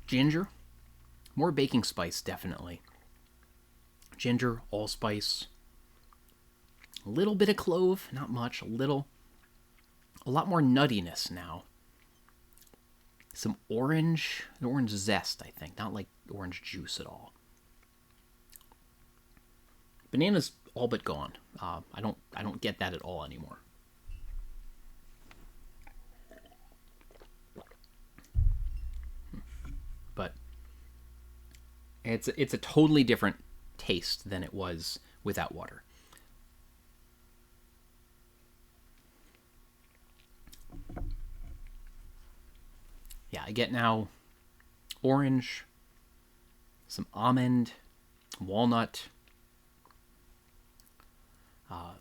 Speaker 1: Ginger. More baking spice, definitely. Ginger, allspice. A little bit of clove, not much, a little. A lot more nuttiness now. Some orange zest, I think. Not like orange juice at all. Banana's all but gone. I don't get that at all anymore. But it's a totally different taste than it was without water. Yeah, I get now orange, some almond, walnut,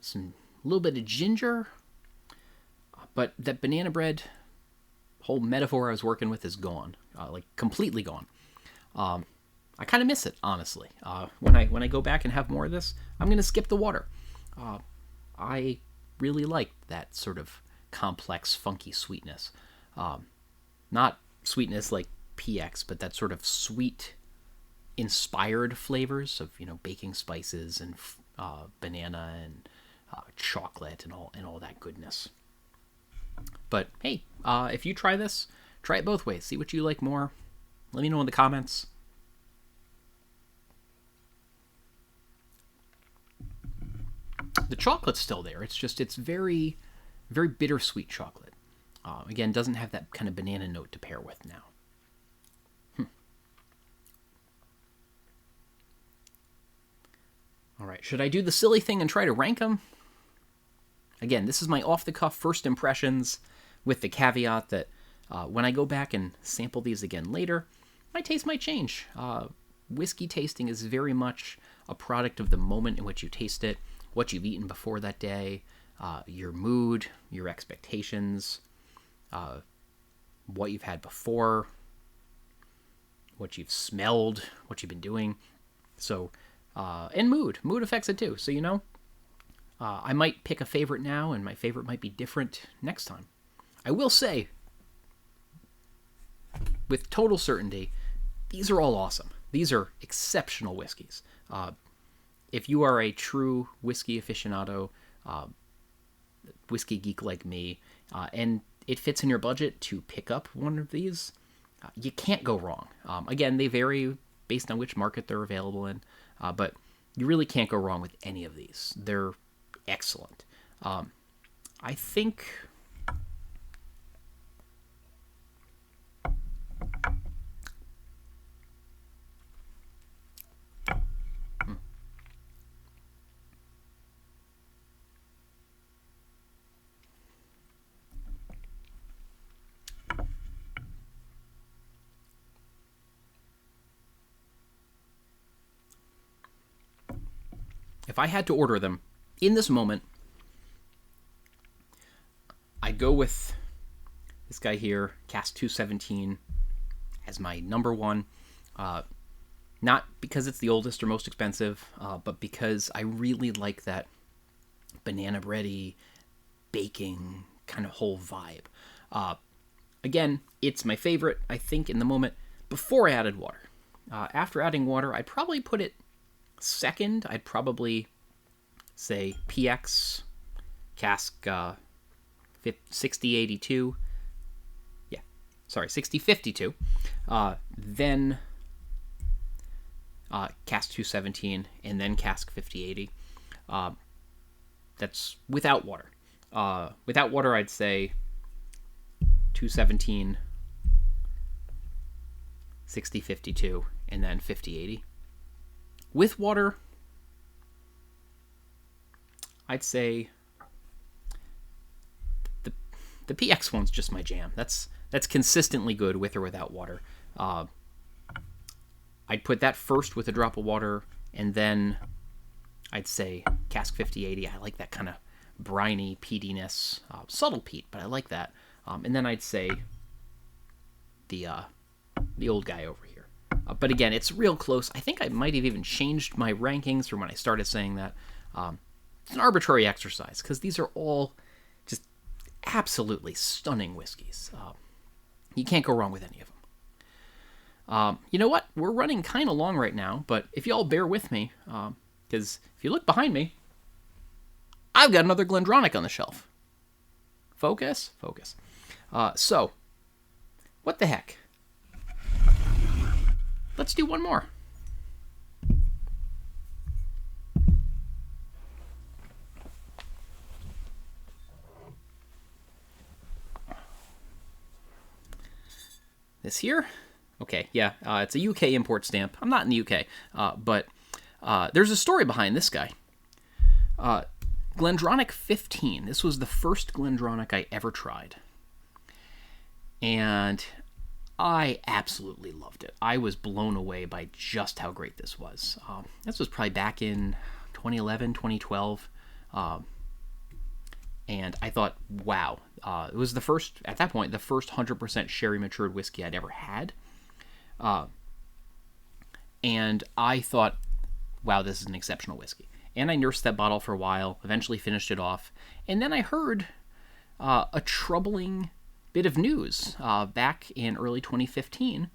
Speaker 1: some little bit of ginger, but that banana bread whole metaphor I was working with is gone, like completely gone. I kind of miss it, honestly. When I go back and have more of this, I'm gonna skip the water. I really like that sort of complex, funky sweetness. Not sweetness like PX, but that sort of sweet, inspired flavors of baking spices and banana and chocolate and all that goodness. But hey, if you try this, try it both ways. See what you like more. Let me know in the comments. The chocolate's still there. It's very, very bittersweet chocolate. Again, doesn't have that kind of banana note to pair with now. All right, should I do the silly thing and try to rank them? Again, this is my off-the-cuff first impressions with the caveat that when I go back and sample these again later, my taste might change. Whiskey tasting is very much a product of the moment in which you taste it, what you've eaten before that day, your mood, your expectations, what you've had before, what you've smelled, what you've been doing. So, and mood affects it too. So, I might pick a favorite now, and my favorite might be different next time. I will say, with total certainty, these are all awesome. These are exceptional whiskeys. If you are a true whiskey aficionado, whiskey geek like me, and it fits in your budget to pick up one of these, you can't go wrong. Again, they vary based on which market they're available in, but you really can't go wrong with any of these. They're excellent. I think if I had to order them in this moment, I'd go with this guy here, Cask 217, as my number one. Not because it's the oldest or most expensive, but because I really like that banana bready, baking kind of whole vibe. Again, it's my favorite, I think, in the moment before I added water. After adding water, I'd probably put it second. I'd probably say PX, Cask 6082. Yeah, sorry, 6052. Then Cask 217, and then Cask 5080. That's without water. Without water, I'd say 217, 60-52, and then 50-80. With water, I'd say the PX one's just my jam. That's consistently good with or without water. I'd put that first with a drop of water, and then I'd say Cask 50-80. I like that kind of briny peatiness, subtle peat, but I like that. And then I'd say the old guy over here. But again, it's real close. I think I might have even changed my rankings from when I started saying that. It's an arbitrary exercise because these are all just absolutely stunning whiskeys. You can't go wrong with any of them. You know what? We're running kind of long right now, but if you all bear with me, because if you look behind me, I've got another GlenDronach on the shelf. Focus. So, what the heck? Let's do one more. This here? Okay, yeah, it's a UK import stamp. I'm not in the UK, but there's a story behind this guy. GlenDronach 15. This was the first GlenDronach I ever tried. And I absolutely loved it. I was blown away by just how great this was. This was probably back in 2011, 2012. And I thought, wow. It was the first, at that point, the first 100% sherry matured whiskey I'd ever had. And I thought, wow, this is an exceptional whiskey. And I nursed that bottle for a while, eventually finished it off. And then I heard a troubling bit of news. Back in early 2015,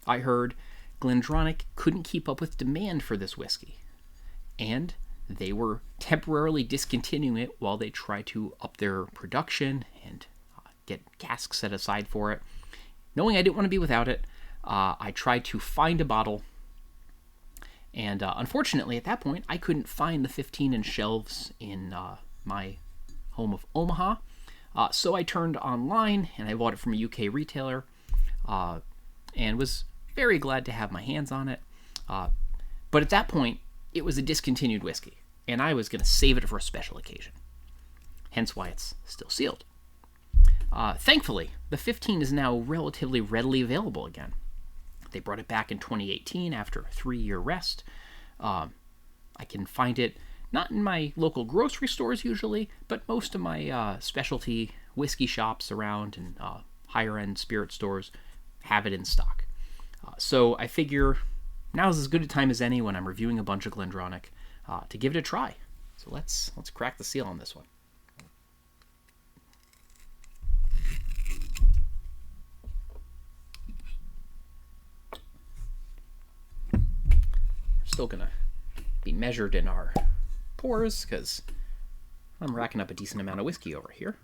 Speaker 1: I heard GlenDronach couldn't keep up with demand for this whiskey. And they were temporarily discontinuing it while they tried to up their production and get casks set aside for it. Knowing I didn't want to be without it, I tried to find a bottle. And unfortunately, at that point, I couldn't find the 15 in shelves in my home of Omaha. So I turned online and I bought it from a UK retailer and was very glad to have my hands on it. But at that point, it was a discontinued whiskey, and I was going to save it for a special occasion. Hence why it's still sealed. Thankfully, the 15 is now relatively readily available again. They brought it back in 2018 after a 3-year rest. I can find it not in my local grocery stores usually, but most of my specialty whiskey shops around and higher-end spirit stores have it in stock. So I figure now's as good a time as any when I'm reviewing a bunch of GlenDronach to give it a try. So let's crack the seal on this one. Still gonna be measured in our pours because I'm racking up a decent amount of whiskey over here.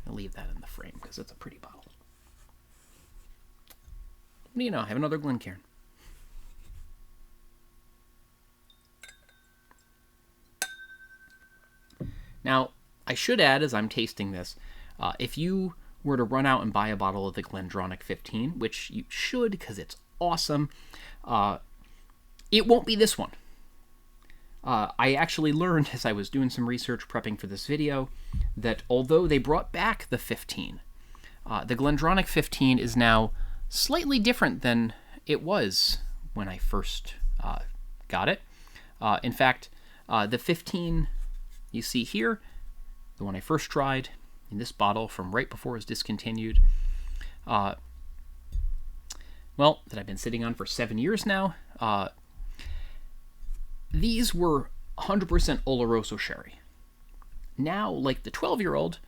Speaker 1: I'll leave that in the frame because it's a pretty bottle. What do you know? I have another Glencairn. Now, I should add, as I'm tasting this, if you were to run out and buy a bottle of the GlenDronach 15, which you should because it's awesome, it won't be this one. I actually learned as I was doing some research prepping for this video that although they brought back the 15, the GlenDronach 15 is now slightly different than it was when I first got it. In fact, the 15 you see here, the one I first tried in this bottle from right before it was discontinued, well, that I've been sitting on for 7 years now, these were 100% Oloroso sherry. Now, like the 12-year-old,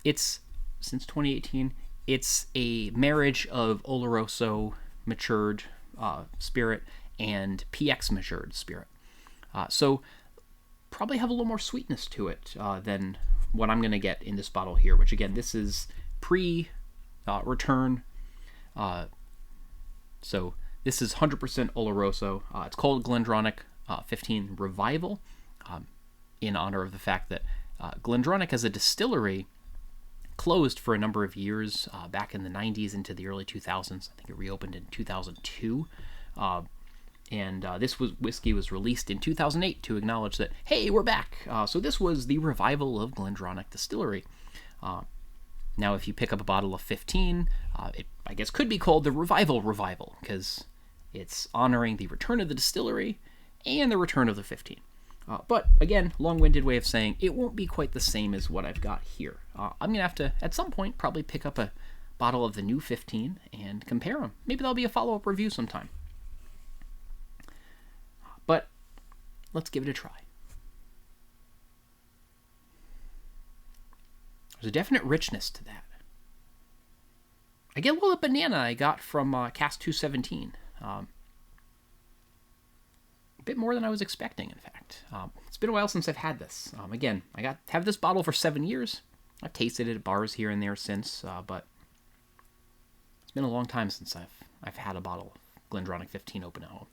Speaker 1: it's, since 2018, it's a marriage of Oloroso matured spirit and PX matured spirit. So probably have a little more sweetness to it than what I'm going to get in this bottle here, which again, this is pre-return. So this is 100% Oloroso. It's called GlenDronach 15 Revival, in honor of the fact that GlenDronach as a distillery closed for a number of years back in the 90s into the early 2000s. I think it reopened in 2002. This whiskey was released in 2008 to acknowledge that, hey, we're back. So this was the revival of GlenDronach Distillery. Now, if you pick up a bottle of 15, it, I guess, could be called the Revival because it's honoring the return of the distillery and the return of the 15. But, again, long-winded way of saying it won't be quite the same as what I've got here. I'm going to have to, at some point, probably pick up a bottle of the new 15 and compare them. Maybe there'll be a follow-up review sometime. But let's give it a try. There's a definite richness to that. I get a little banana I got from Cask 217. A bit more than I was expecting, in fact. It's been a while since I've had this. Again, I have this bottle for 7 years. I've tasted it at bars here and there since, but it's been a long time since I've had a bottle of GlenDronach 15 open at home.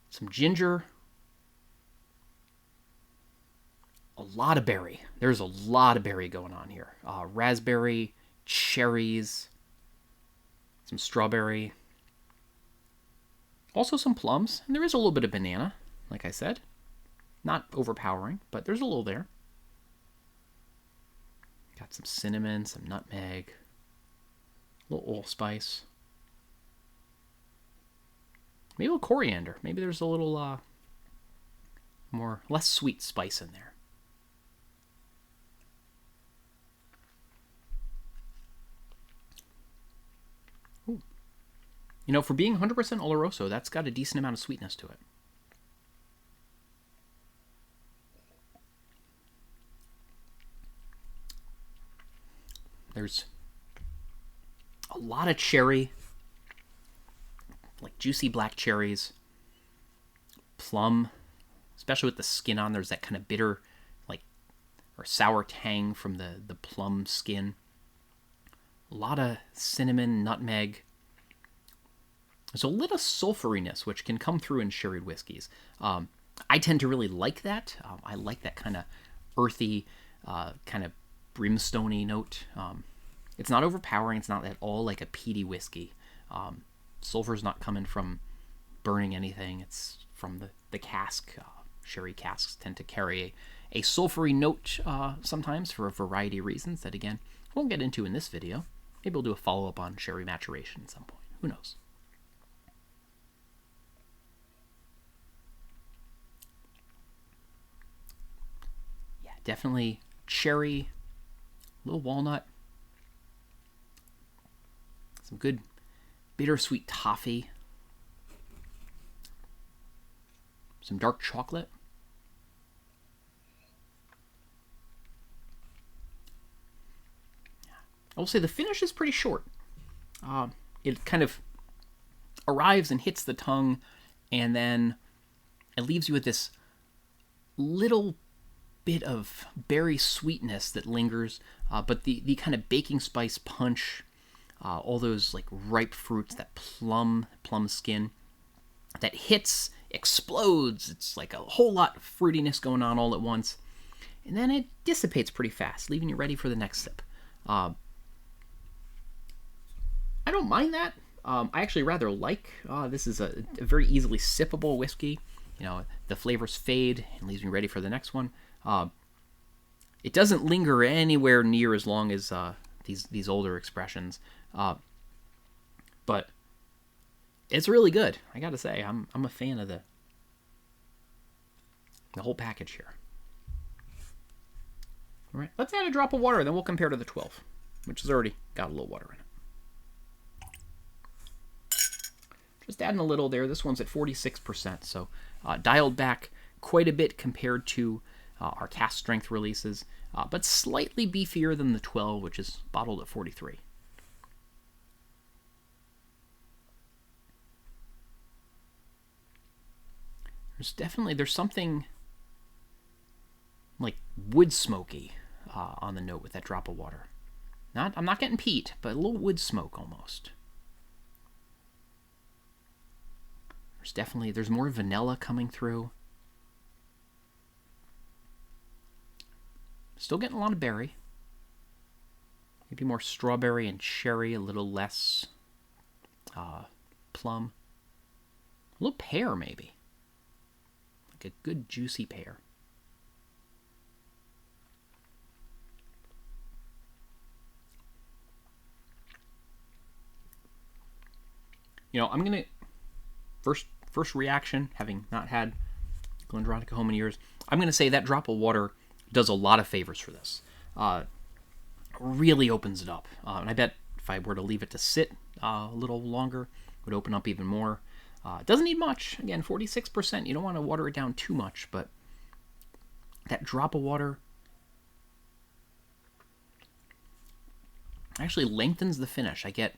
Speaker 1: Some ginger. A lot of berry. There's a lot of berry going on here. Raspberry, cherries, some strawberry. Also some plums. And there is a little bit of banana, like I said. Not overpowering, but there's a little there. Got some cinnamon, some nutmeg, a little allspice. Maybe a little coriander. Maybe there's a little less sweet spice in there. Ooh. You know, for being 100% Oloroso, that's got a decent amount of sweetness to it. There's a lot of cherry, like juicy black cherries, plum, especially with the skin on. There's that kind of bitter, or sour tang from the plum skin. A lot of cinnamon, nutmeg. There's a little sulfuriness, which can come through in sherried whiskeys. I tend to really like that. I like that kind of earthy, kind of brimstone-y note. It's not overpowering. It's not at all like a peaty whiskey. Sulfur's not coming from burning anything. It's from the cask. Sherry casks tend to carry a sulfury note sometimes for a variety of reasons that, again, I won't get into in this video. Maybe we'll do a follow-up on sherry maturation at some point. Who knows? Yeah, definitely cherry, a little walnut, some good bittersweet toffee, some dark chocolate. I will say the finish is pretty short. It kind of arrives and hits the tongue, and then it leaves you with this little bit of berry sweetness that lingers, but the kind of baking spice punch, all those like ripe fruits, that plum skin, that hits, explodes. It's like a whole lot of fruitiness going on all at once, and then it dissipates pretty fast, leaving you ready for the next sip. I don't mind that. I actually rather like, this is a very easily sippable whiskey. You know, the flavors fade and leaves me ready for the next one. It doesn't linger anywhere near as long as these older expressions, but it's really good. I gotta say, I'm a fan of the whole package here. All right, let's add a drop of water, then we'll compare to the 12, which has already got a little water in it. Just adding a little there. This one's at 46%, so dialed back quite a bit compared to our cask strength releases, but slightly beefier than the 12, which is bottled at 43. There's something like wood smoky on the note with that drop of water. I'm not getting peat, but a little wood smoke almost. There's more vanilla coming through. Still getting a lot of berry. Maybe more strawberry and cherry, a little less plum. A little pear, maybe. Like a good juicy pear. I'm going to... First reaction, having not had GlenDronach at home in years, I'm going to say that drop of water does a lot of favors for this. Really opens it up. And I bet if I were to leave it to sit a little longer, it would open up even more. It doesn't need much. Again, 46%. You don't want to water it down too much, but that drop of water actually lengthens the finish. I get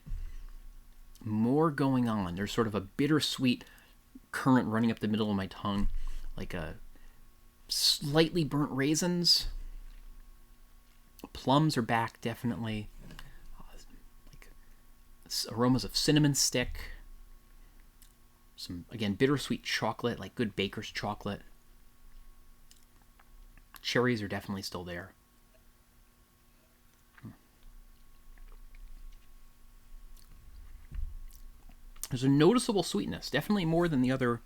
Speaker 1: more going on. There's sort of a bittersweet current running up the middle of my tongue, like a slightly burnt raisins. Plums are back, definitely. Like aromas of cinnamon stick. Some, again, bittersweet chocolate, like good baker's chocolate. Cherries are definitely still there. There's a noticeable sweetness, definitely more than the other,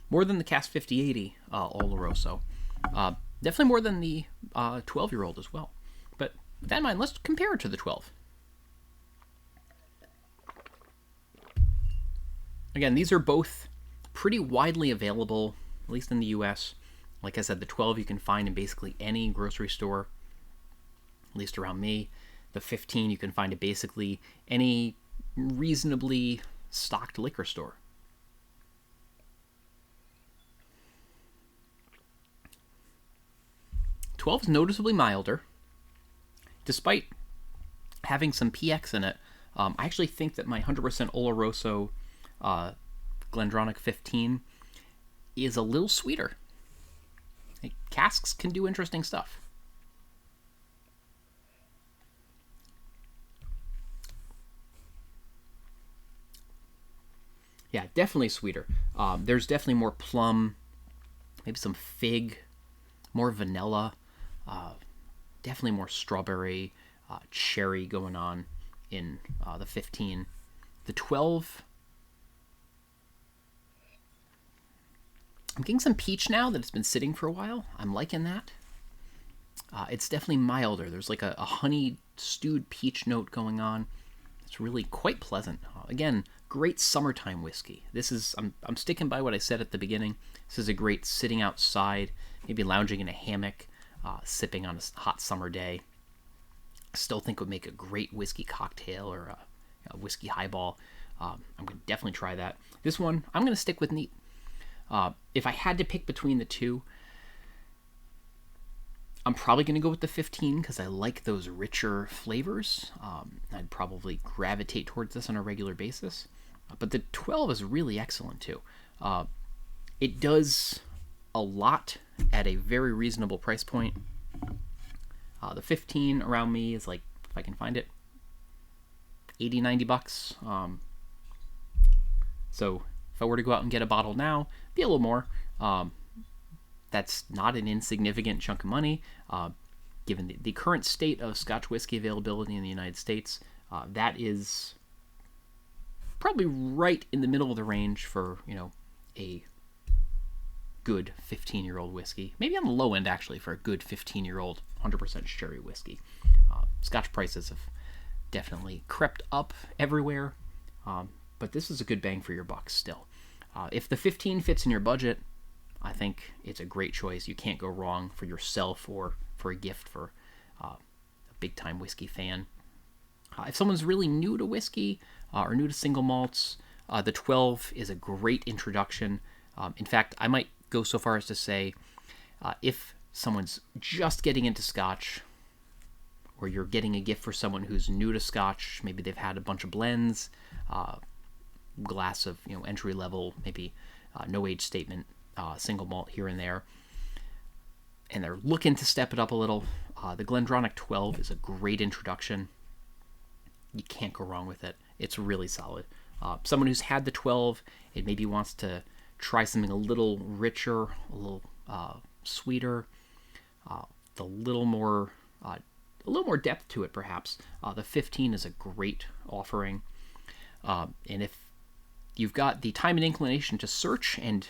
Speaker 1: more than the Cask 5080 Oloroso. Definitely more than the 12-year-old as well. But with that in mind, let's compare it to the 12. Again, these are both pretty widely available, at least in the US. Like I said, the 12 you can find in basically any grocery store, at least around me. The 15 you can find at basically any reasonably stocked liquor store. '12 is noticeably milder, despite having some PX in it. I actually think that my 100% Oloroso GlenDronach 15 is a little sweeter. Casks can do interesting stuff. Yeah, definitely sweeter. There's definitely more plum, maybe some fig, more vanilla, definitely more strawberry, cherry going on in the 15. The 12, I'm getting some peach now that it's been sitting for a while. I'm liking that. It's definitely milder. There's like a honey stewed peach note going on. It's really quite pleasant. Again, great summertime whiskey. This is, I'm sticking by what I said at the beginning. This is a great sitting outside, maybe lounging in a hammock, sipping on a hot summer day. I still think it would make a great whiskey cocktail or a whiskey highball. I'm going to definitely try that. This one, I'm going to stick with neat. If I had to pick between the two, I'm probably going to go with the 15 because I like those richer flavors. I'd probably gravitate towards this on a regular basis. But the 12 is really excellent too. It does a lot at a very reasonable price point. The 15 around me is like, if I can find it, 80, 90 bucks. So if I were to go out and get a bottle now, it'd be a little more. That's not an insignificant chunk of money. Given the current state of Scotch whiskey availability in the United States, that is probably right in the middle of the range for, a good 15-year-old whiskey. Maybe on the low end, actually, for a good 15-year-old 100% sherry whiskey. Scotch prices have definitely crept up everywhere, but this is a good bang for your buck still. If the 15 fits in your budget, I think it's a great choice. You can't go wrong for yourself or for a gift for a big-time whiskey fan. If someone's really new to whiskey or new to single malts, the 12 is a great introduction. In fact, I might go so far as to say if someone's just getting into Scotch, or you're getting a gift for someone who's new to Scotch, maybe they've had a bunch of blends, glass of entry level, maybe no age statement, single malt here and there. and they're looking to step it up a little, the GlenDronach 12 is a great introduction. You can't go wrong with it. It's really solid. Someone who's had the 12 and maybe wants to try something a little richer, a little sweeter, a little more depth to it, perhaps. The 15 is a great offering, and if you've got the time and inclination to search, and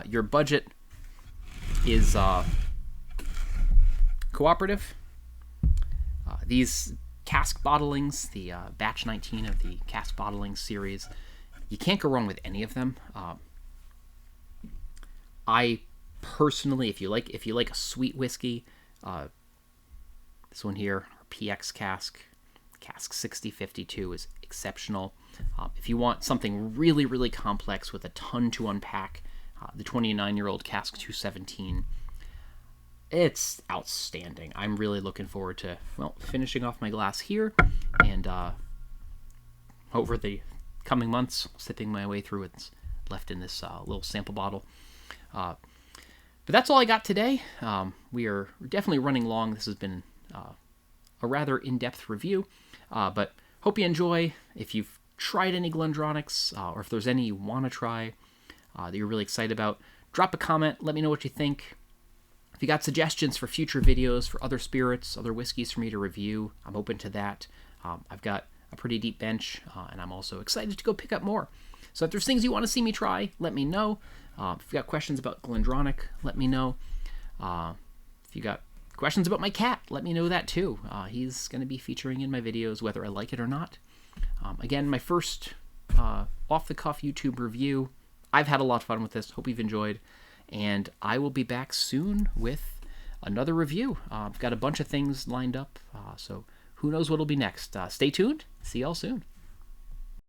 Speaker 1: your budget is cooperative, these cask bottlings, the batch 19 of the cask bottling series, you can't go wrong with any of them. I personally, if you like a sweet whiskey, this one here, PX cask 6052, is exceptional. If you want something really, really complex with a ton to unpack, the 29-year-old cask 217, it's outstanding. I'm really looking forward to, well, finishing off my glass here, and over the coming months, sipping my way through what's left in this little sample bottle. But that's all I got today. We are definitely running long. This has been a rather in-depth review, but hope you enjoy. If you've tried any GlenDronachs, or if there's any you want to try that you're really excited about, drop a comment. Let me know what you think. If you got suggestions for future videos for other spirits, other whiskeys for me to review, I'm open to that. I've got a pretty deep bench, and I'm also excited to go pick up more. So if there's things you want to see me try, let me know. If you got questions about GlenDronach, let me know. If you got questions about my cat, let me know that too. He's going to be featuring in my videos whether I like it or not. Again, my first off-the-cuff YouTube review. I've had a lot of fun with this. Hope you've enjoyed. And I will be back soon with another review. I've got a bunch of things lined up, so who knows what'll be next. Stay tuned. See y'all soon.